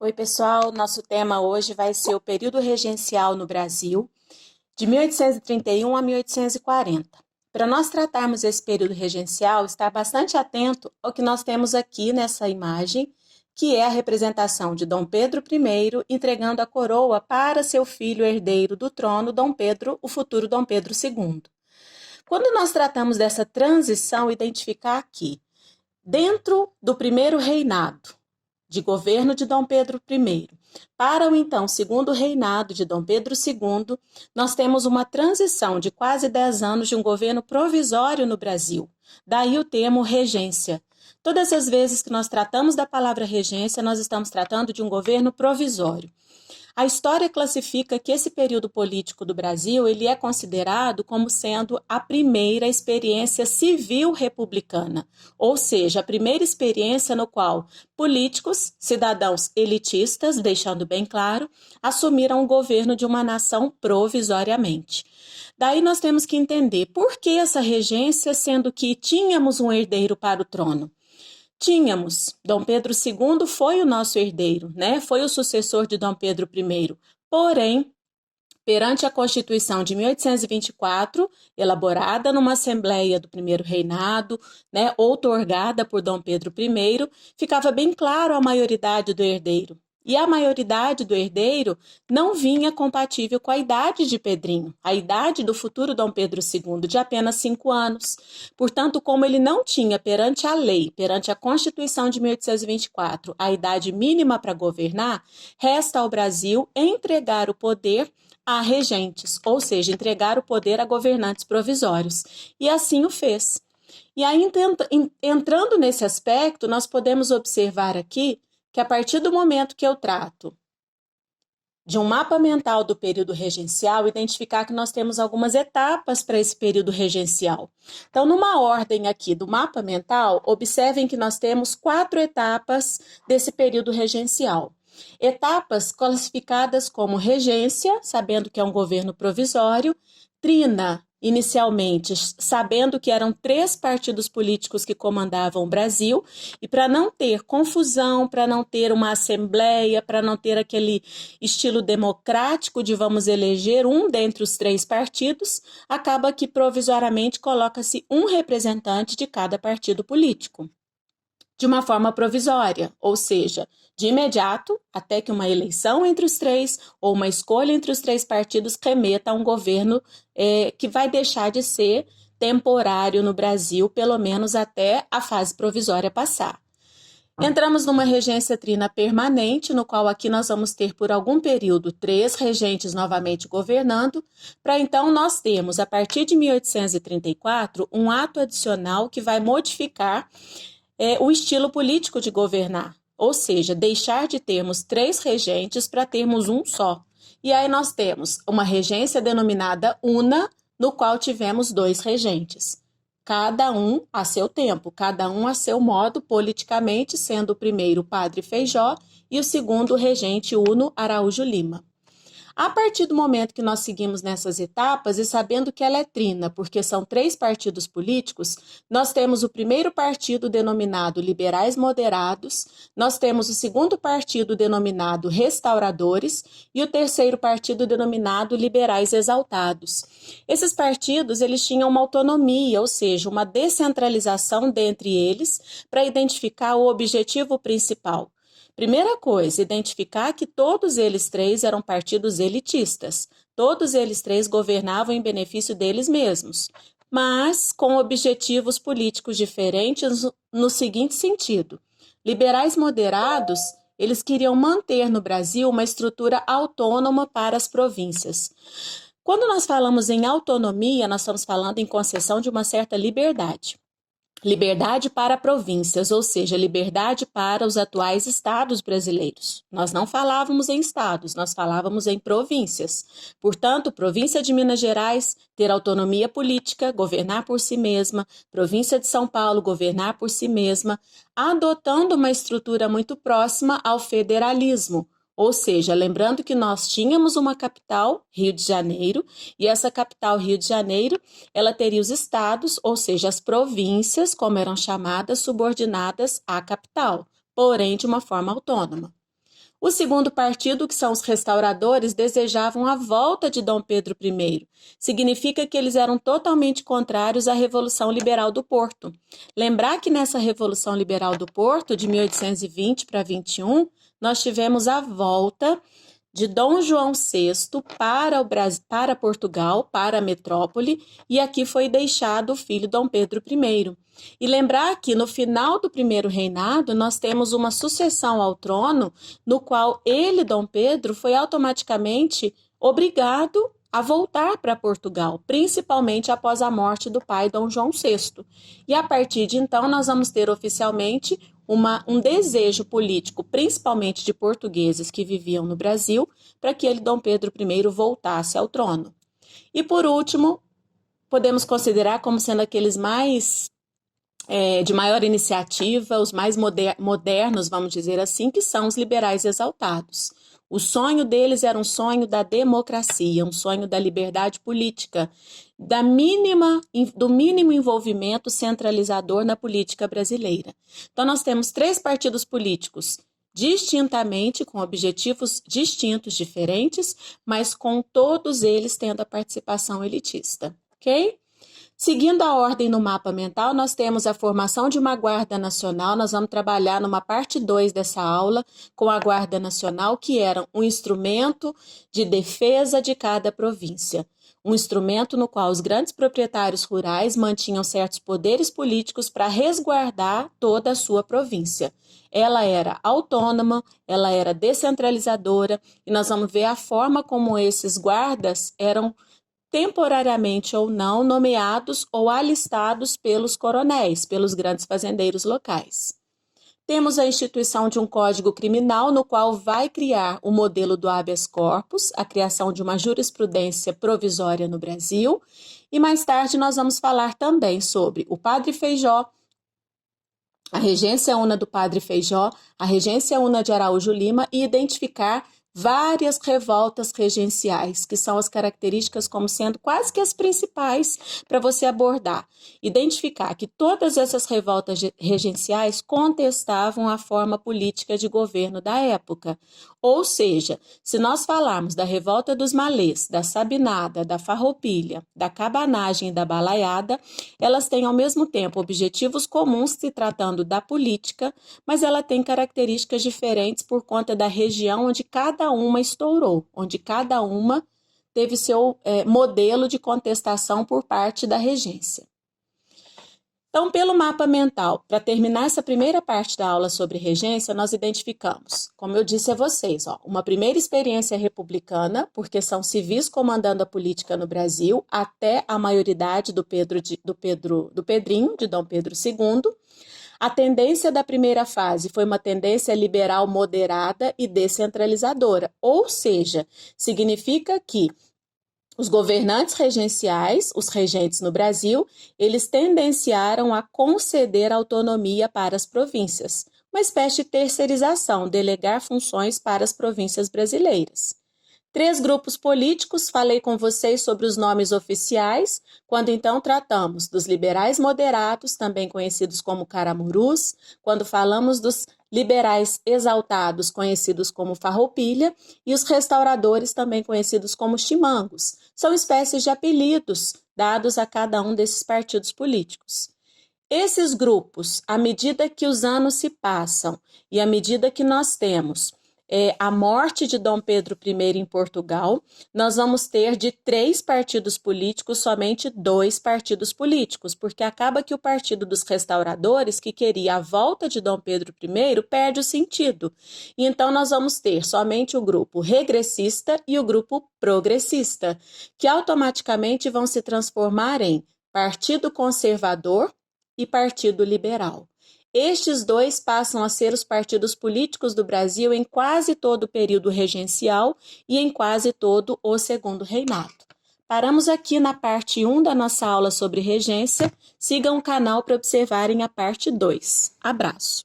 Oi, pessoal. Nosso tema hoje vai ser o período regencial no Brasil, de 1831 a 1840. Para nós tratarmos esse período regencial, estar bastante atento ao que nós temos aqui nessa imagem, que é a representação de Dom Pedro I entregando a coroa para seu filho herdeiro do trono, Dom Pedro, o futuro Dom Pedro II. Quando nós tratamos dessa transição, identificar aqui, dentro do primeiro reinado, de governo de Dom Pedro I, para o então segundo reinado de Dom Pedro II, nós temos uma transição de quase 10 anos de um governo provisório no Brasil. Daí o termo regência. Todas as vezes que nós tratamos da palavra regência, nós estamos tratando de um governo provisório. A história classifica que esse período político do Brasil, ele é considerado como sendo a primeira experiência civil republicana, ou seja, a primeira experiência no qual políticos, cidadãos elitistas, deixando bem claro, assumiram o governo de uma nação provisoriamente. Daí nós temos que entender por que essa regência, sendo que tínhamos um herdeiro para o trono. Tínhamos, Dom Pedro II foi o nosso herdeiro, né? Foi o sucessor de Dom Pedro I. Porém, perante a Constituição de 1824, elaborada numa Assembleia do Primeiro Reinado, né, outorgada por Dom Pedro I, ficava bem claro a maioridade do herdeiro. E a maioridade do herdeiro não vinha compatível com a idade de Pedrinho, a idade do futuro Dom Pedro II, de apenas 5 anos. Portanto, como ele não tinha perante a lei, perante a Constituição de 1824, a idade mínima para governar, resta ao Brasil entregar o poder a regentes, ou seja, entregar o poder a governantes provisórios. E assim o fez. E aí, entrando nesse aspecto, nós podemos observar aqui que a partir do momento que eu trato de um mapa mental do período regencial, identificar que nós temos algumas etapas para esse período regencial. Então, numa ordem aqui do mapa mental, observem que nós temos 4 etapas desse período regencial. Etapas classificadas como regência, sabendo que é um governo provisório, trina, inicialmente, sabendo que eram 3 partidos políticos que comandavam o Brasil, e para não ter confusão, para não ter uma assembleia, para não ter aquele estilo democrático de vamos eleger um dentre os 3 partidos, acaba que provisoriamente coloca-se um representante de cada partido político, de uma forma provisória, ou seja, de imediato, até que uma eleição entre os 3 ou uma escolha entre os 3 partidos remeta a um governo que vai deixar de ser temporário no Brasil, pelo menos até a fase provisória passar. Entramos numa regência trina permanente, no qual aqui nós vamos ter por algum período 3 regentes novamente governando, para então nós termos, a partir de 1834, um ato adicional que vai modificar o estilo político de governar, ou seja, deixar de termos 3 regentes para termos um só. E aí nós temos uma regência denominada una, no qual tivemos 2 regentes, cada um a seu tempo, cada um a seu modo politicamente, sendo o primeiro o Padre Feijó e o segundo o regente Uno Araújo Lima. A partir do momento que nós seguimos nessas etapas e sabendo que ela é trina, porque são 3 partidos políticos, nós temos o primeiro partido denominado Liberais Moderados, nós temos o segundo partido denominado Restauradores e o terceiro partido denominado Liberais Exaltados. Esses partidos, eles tinham uma autonomia, ou seja, uma descentralização dentre eles para identificar o objetivo principal. Primeira coisa, identificar que todos eles 3 eram partidos elitistas. Todos eles 3 governavam em benefício deles mesmos, mas com objetivos políticos diferentes no seguinte sentido. Liberais moderados, eles queriam manter no Brasil uma estrutura autônoma para as províncias. Quando nós falamos em autonomia, nós estamos falando em concessão de uma certa liberdade. Liberdade para províncias, ou seja, liberdade para os atuais estados brasileiros. Nós não falávamos em estados, nós falávamos em províncias. Portanto, província de Minas Gerais ter autonomia política, governar por si mesma, província de São Paulo governar por si mesma, adotando uma estrutura muito próxima ao federalismo. Ou seja, lembrando que nós tínhamos uma capital, Rio de Janeiro, e essa capital, Rio de Janeiro, ela teria os estados, ou seja, as províncias, como eram chamadas, subordinadas à capital, porém de uma forma autônoma. O segundo partido, que são os restauradores, desejavam a volta de Dom Pedro I. Significa que eles eram totalmente contrários à Revolução Liberal do Porto. Lembrar que nessa Revolução Liberal do Porto, de 1820 para 21, nós tivemos a volta de Dom João VI para Portugal, para a metrópole, e aqui foi deixado o filho Dom Pedro I. E lembrar que no final do primeiro reinado nós temos uma sucessão ao trono, no qual ele, Dom Pedro, foi automaticamente obrigado a voltar para Portugal, principalmente após a morte do pai Dom João VI. E a partir de então nós vamos ter oficialmente um desejo político, principalmente de portugueses que viviam no Brasil, para que ele, Dom Pedro I, voltasse ao trono. E por último, podemos considerar como sendo aqueles de maior iniciativa, os mais modernos, vamos dizer assim, que são os liberais exaltados. O sonho deles era um sonho da democracia, um sonho da liberdade política, do mínimo envolvimento centralizador na política brasileira. Então, nós temos 3 partidos políticos distintamente, com objetivos distintos, diferentes, mas com todos eles tendo a participação elitista, ok? Seguindo a ordem no mapa mental, nós temos a formação de uma Guarda Nacional. Nós vamos trabalhar numa parte 2 dessa aula com a Guarda Nacional, que era um instrumento de defesa de cada província. Um instrumento no qual os grandes proprietários rurais mantinham certos poderes políticos para resguardar toda a sua província. Ela era autônoma, ela era descentralizadora, e nós vamos ver a forma como esses guardas eram temporariamente ou não nomeados ou alistados pelos coronéis, pelos grandes fazendeiros locais. Temos a instituição de um código criminal no qual vai criar o modelo do habeas corpus, a criação de uma jurisprudência provisória no Brasil, e mais tarde nós vamos falar também sobre o Padre Feijó, a regência una do Padre Feijó, a regência una de Araújo Lima e identificar várias revoltas regenciais, que são as características como sendo quase que as principais para você abordar. Identificar que todas essas revoltas regenciais contestavam a forma política de governo da época. Ou seja, se nós falarmos da revolta dos malês, da sabinada, da farroupilha, da cabanagem e da balaiada, elas têm ao mesmo tempo objetivos comuns se tratando da política, mas ela tem características diferentes por conta da região onde cada uma estourou, onde cada uma teve seu modelo de contestação por parte da regência. Então, pelo mapa mental, para terminar essa primeira parte da aula sobre regência, nós identificamos, como eu disse a vocês, uma primeira experiência republicana, porque são civis comandando a política no Brasil até a maioridade do Pedrinho, de Dom Pedro II. A tendência da primeira fase foi uma tendência liberal moderada e descentralizadora, ou seja, significa que os governantes regenciais, os regentes no Brasil, eles tendenciaram a conceder autonomia para as províncias, uma espécie de terceirização, delegar funções para as províncias brasileiras. 3 grupos políticos, falei com vocês sobre os nomes oficiais, quando então tratamos dos liberais moderados, também conhecidos como caramurus, quando falamos dos liberais exaltados, conhecidos como farroupilha, e os restauradores, também conhecidos como chimangos. São espécies de apelidos dados a cada um desses partidos políticos. Esses grupos, à medida que os anos se passam e à medida que nós temos a morte de Dom Pedro I em Portugal, nós vamos ter de 3 partidos políticos, somente 2 partidos políticos, porque acaba que o Partido dos Restauradores, que queria a volta de Dom Pedro I, perde o sentido. E então nós vamos ter somente o grupo regressista e o grupo progressista, que automaticamente vão se transformar em Partido Conservador e Partido Liberal. Estes 2 passam a ser os partidos políticos do Brasil em quase todo o período regencial e em quase todo o segundo reinado. Paramos aqui na parte 1 da nossa aula sobre regência. Sigam o canal para observarem a parte 2. Abraço!